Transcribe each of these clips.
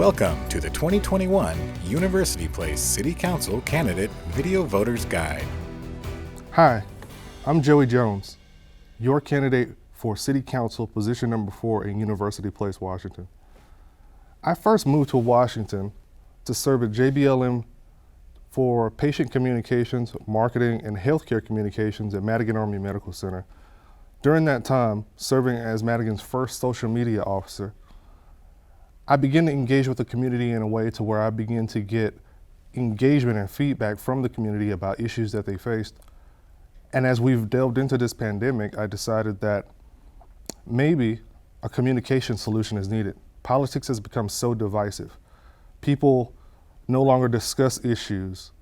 Welcome to the 2021 University Place City Council Candidate Video Voters Guide. Hi, I'm Joey Jones, your candidate for City Council position number 4 in University Place, Washington. I first moved to Washington to serve at JBLM for patient communications, marketing, and healthcare communications at Madigan Army Medical Center. During that time, serving as Madigan's first social media officer, I began to engage with the community in a way to where I began to get engagement and feedback from the community about issues that they faced. And as we've delved into this pandemic, I decided that maybe a communication solution is needed. Politics has become so divisive. People no longer discuss issues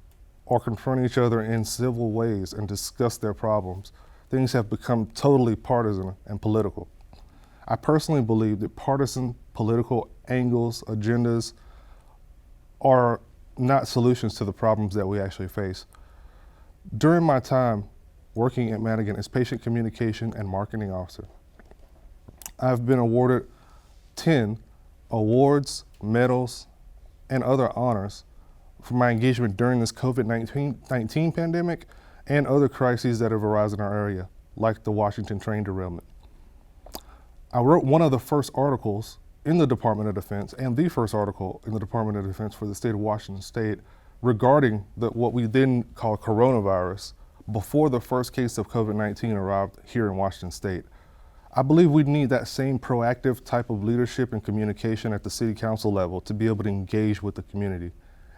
or confront each other in civil ways and discuss their problems. Things have become totally partisan and political. I personally believe that partisan political angles, agendas are not solutions to the problems that we actually face. During my time working at Madigan as patient communication and marketing officer, I've been awarded 10 awards, medals, and other honors for my engagement during this COVID-19 pandemic and other crises that have arisen in our area, like the Washington train derailment. I wrote one of the first articles in the Department of Defense and the first article in the Department of Defense for the state of Washington State regarding what we then called coronavirus before the first case of COVID-19 arrived here in Washington State. I believe we need that same proactive type of leadership and communication at the city council level to be able to engage with the community.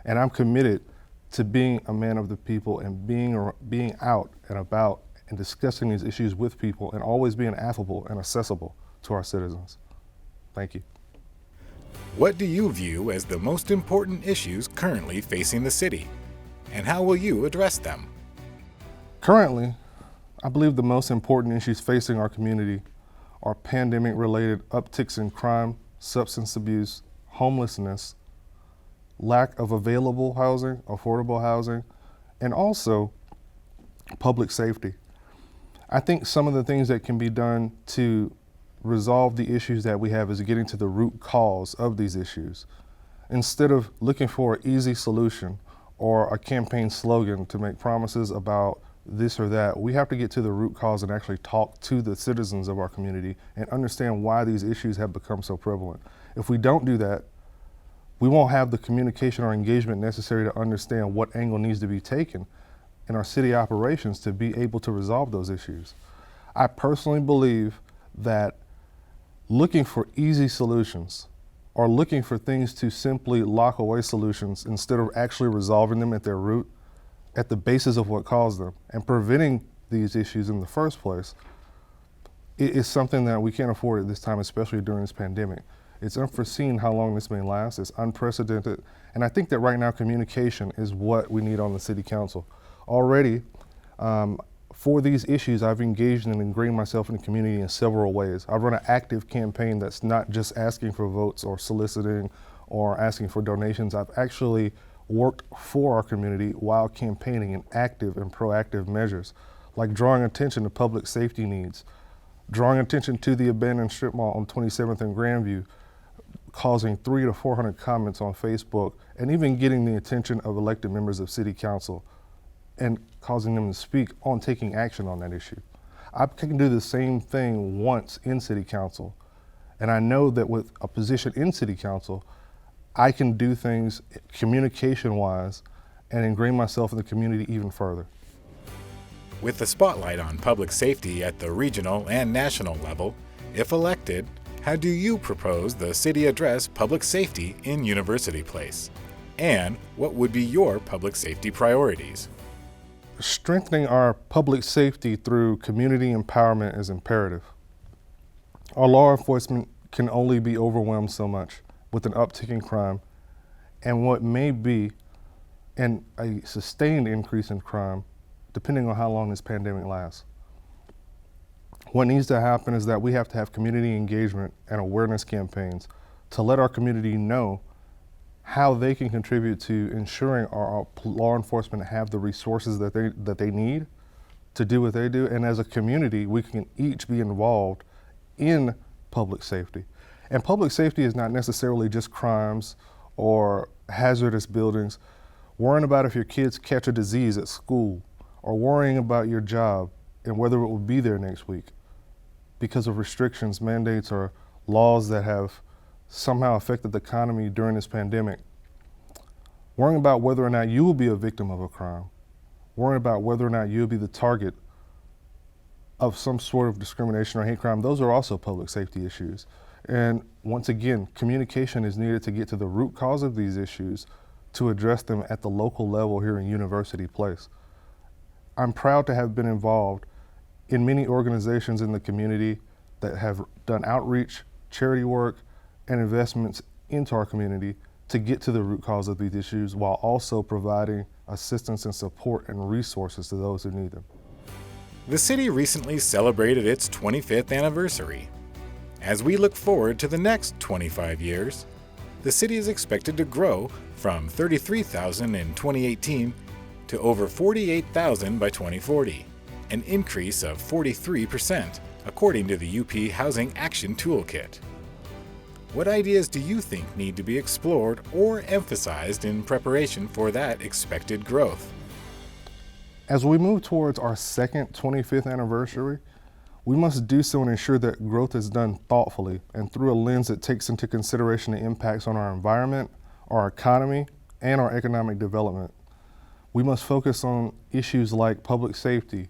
And I'm committed to being a man of the people and being out and about and discussing these issues with people and always being affable and accessible to our citizens. Thank you. What do you view as the most important issues currently facing the city? And how will you address them? Currently, I believe the most important issues facing our community are pandemic-related upticks in crime, substance abuse, homelessness, lack of available housing, affordable housing, and also public safety. I think some of the things that can be done to resolve the issues that we have is getting to the root cause of these issues. Instead of looking for an easy solution or a campaign slogan to make promises about this or that, we have to get to the root cause and actually talk to the citizens of our community and understand why these issues have become so prevalent. If we don't do that, we won't have the communication or engagement necessary to understand what angle needs to be taken in our city operations to be able to resolve those issues. I personally believe that looking for easy solutions or looking for things to simply lock away solutions instead of actually resolving them at their root, at the basis of what caused them, and preventing these issues in the first place, it is something that we can't afford at this time, especially during this pandemic. It's unforeseen how long this may last. It's unprecedented. And I think that right now communication is what we need on the city council. Already, for these issues, I've engaged and ingrained myself in the community in several ways. I've run an active campaign that's not just asking for votes or soliciting or asking for donations. I've actually worked for our community while campaigning in active and proactive measures, like drawing attention to public safety needs, drawing attention to the abandoned strip mall on 27th and Grandview, causing 300 to 400 comments on Facebook, and even getting the attention of elected members of city council and causing them to speak on taking action on that issue. I can do the same thing once in city council, and I know that with a position in city council, I can do things communication-wise and ingrain myself in the community even further. With the spotlight on public safety at the regional and national level, if elected, how do you propose the city address public safety in University Place? And what would be your public safety priorities? Strengthening our public safety through community empowerment is imperative. Our law enforcement can only be overwhelmed so much with an uptick in crime and what may be a sustained increase in crime depending on how long this pandemic lasts. What needs to happen is that we have to have community engagement and awareness campaigns to let our community know how they can contribute to ensuring our law enforcement have the resources that they need to do what they do. And as a community, we can each be involved in public safety. And public safety is not necessarily just crimes or hazardous buildings. Worrying about if your kids catch a disease at school, or worrying about your job and whether it will be there next week because of restrictions, mandates, or laws that have somehow affected the economy during this pandemic. Worrying about whether or not you will be a victim of a crime. Worrying about whether or not you'll be the target of some sort of discrimination or hate crime. Those are also public safety issues. And once again, communication is needed to get to the root cause of these issues to address them at the local level here in University Place. I'm proud to have been involved in many organizations in the community that have done outreach, charity work, and investments into our community to get to the root cause of these issues while also providing assistance and support and resources to those who need them. The city recently celebrated its 25th anniversary. As we look forward to the next 25 years, the city is expected to grow from 33,000 in 2018 to over 48,000 by 2040, an increase of 43%, according to the UP Housing Action Toolkit. What ideas do you think need to be explored or emphasized in preparation for that expected growth? As we move towards our second 25th anniversary, we must do so and ensure that growth is done thoughtfully and through a lens that takes into consideration the impacts on our environment, our economy, and our economic development. We must focus on issues like public safety,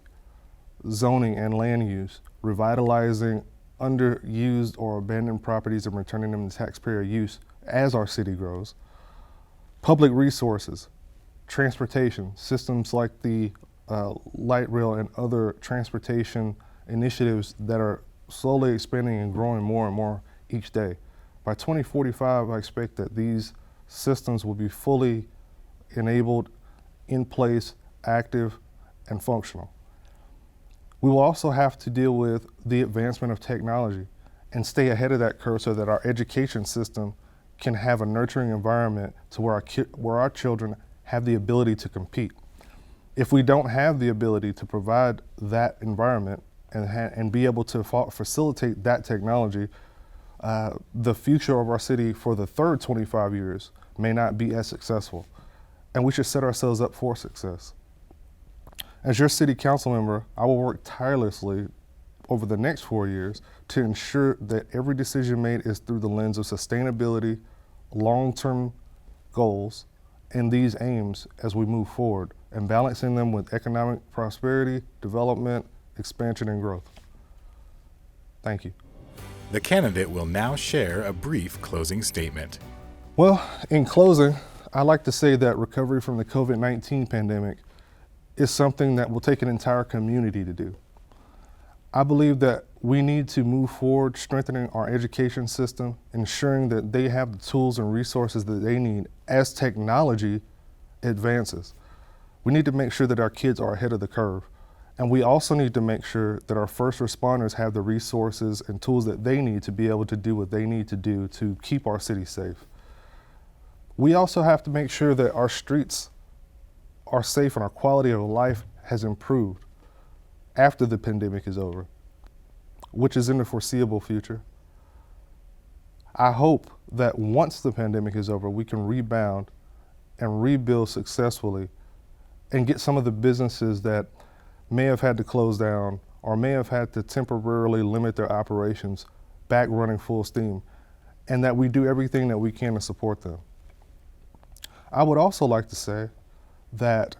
zoning and land use, revitalizing underused or abandoned properties and returning them to taxpayer use as our city grows, public resources, transportation, systems like the light rail and other transportation initiatives that are slowly expanding and growing more and more each day. By 2045, I expect that these systems will be fully enabled, in place, active, and functional. We will also have to deal with the advancement of technology and stay ahead of that curve so that our education system can have a nurturing environment to where our children have the ability to compete. If we don't have the ability to provide that environment and be able to facilitate that technology, the future of our city for the third 25 years may not be as successful. And we should set ourselves up for success. As your city council member, I will work tirelessly over the next 4 years to ensure that every decision made is through the lens of sustainability, long-term goals, and these aims as we move forward, and balancing them with economic prosperity, development, expansion, and growth. Thank you. The candidate will now share a brief closing statement. Well, in closing, I'd like to say that recovery from the COVID-19 pandemic is something that will take an entire community to do. I believe that we need to move forward strengthening our education system, ensuring that they have the tools and resources that they need as technology advances. We need to make sure that our kids are ahead of the curve. And we also need to make sure that our first responders have the resources and tools that they need to be able to do what they need to do to keep our city safe. We also have to make sure that our streets are safe and our quality of life has improved after the pandemic is over, which is in the foreseeable future. I hope that once the pandemic is over, we can rebound and rebuild successfully and get some of the businesses that may have had to close down or may have had to temporarily limit their operations back running full steam, and that we do everything that we can to support them. I would also like to say that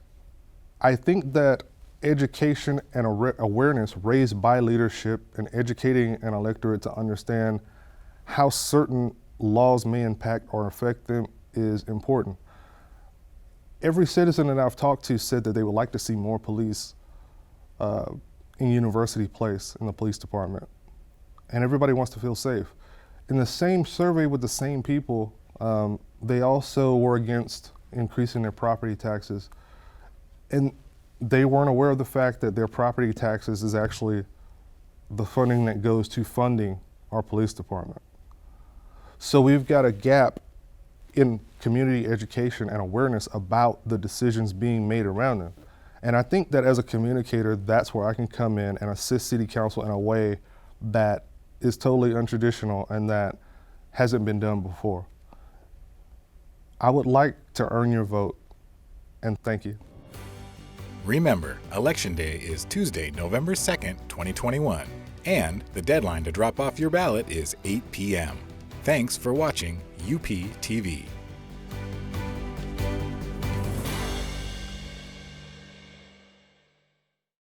I think that education and awareness raised by leadership and educating an electorate to understand how certain laws may impact or affect them is important. Every citizen that I've talked to said that they would like to see more police in University Place, in the police department. And everybody wants to feel safe. In the same survey with the same people, they also were against increasing their property taxes. And they weren't aware of the fact that their property taxes is actually the funding that goes to funding our police department. So we've got a gap in community education and awareness about the decisions being made around them. And I think that as a communicator, that's where I can come in and assist City Council in a way that is totally untraditional and that hasn't been done before. I would like to earn your vote, and thank you. Remember, Election Day is Tuesday, November 2nd, 2021, and the deadline to drop off your ballot is 8 p.m. Thanks for watching UP TV.